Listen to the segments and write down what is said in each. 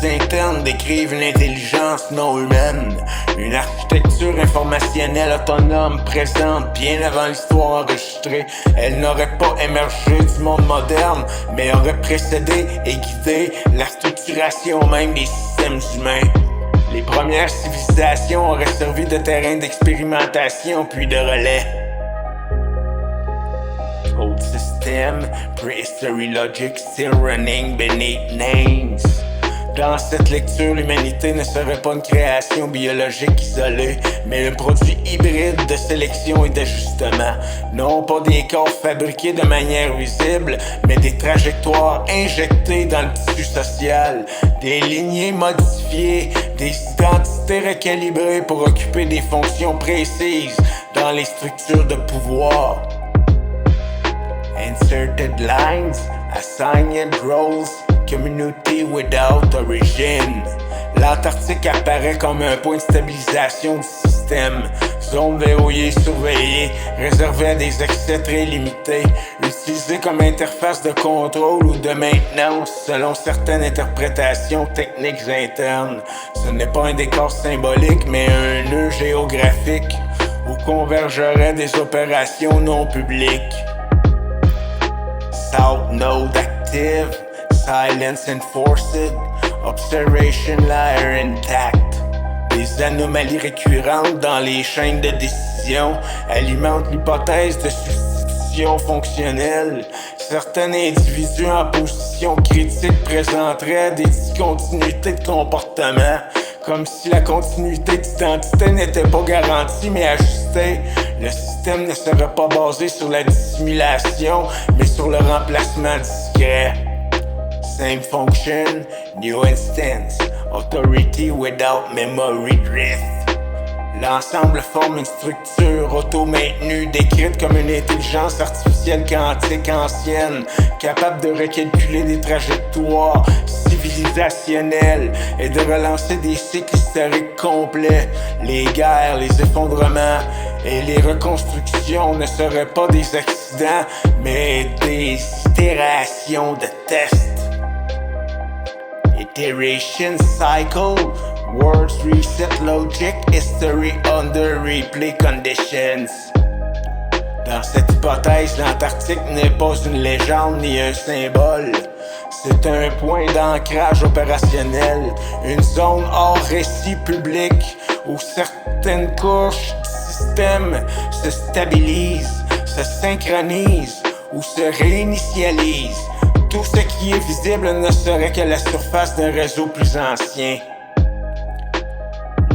internes décrivent une intelligence non humaine, une architecture informationnelle autonome présente bien avant l'histoire enregistrée. Elle n'aurait pas émergé du monde moderne, mais aurait précédé et guidé la structuration même des systèmes humains. Les premières civilisations auraient servi de terrain d'expérimentation puis de relais. Old system, prehistory logic still running beneath names. Dans cette lecture, l'humanité ne serait pas une création biologique isolée, mais un produit hybride de sélection et d'ajustement. Non pas des corps fabriqués de manière visible, mais des trajectoires injectées dans le tissu social, des lignées modifiées, des identités recalibrées pour occuper des fonctions précises dans les structures de pouvoir. Inserted lines, assigned roles, community without origin. L'Antarctique apparaît comme un point de stabilisation du système. Zone verrouillée, surveillée, réservée à des accès très limités, utilisée comme interface de contrôle ou de maintenance selon certaines interprétations techniques internes. Ce n'est pas un décor symbolique, mais un nœud géographique où convergeraient des opérations non publiques. South node active, silence enforced, observation layer intact. Des anomalies récurrentes dans les chaînes de décision alimentent l'hypothèse de substitution fonctionnelle. Certains individus en position critique présenteraient des discontinuités de comportement, comme si la continuité d'identité n'était pas garantie mais ajustée. Le système ne serait pas basé sur la dissimulation, mais sur le remplacement discret. Same function, new instance, authority without memory drift. L'ensemble forme une structure auto-maintenue décrite comme une intelligence artificielle quantique ancienne, capable de recalculer des trajectoires civilisationnelles et de relancer des cycles historiques complets. Les guerres, les effondrements et les reconstructions ne seraient pas des accidents, mais des itérations de tests. Iteration cycle, words reset logic, history under replay conditions. Dans cette hypothèse, l'Antarctique n'est pas une légende ni un symbole. C'est un point d'ancrage opérationnel, une zone hors récit public où certaines couches du système se stabilisent, se synchronisent ou se réinitialisent. Tout ce qui est visible ne serait que la surface d'un réseau plus ancien.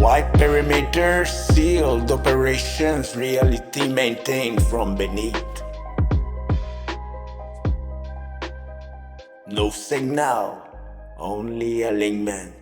White perimeter, sealed operations, reality maintained from beneath. No signal, only alignment.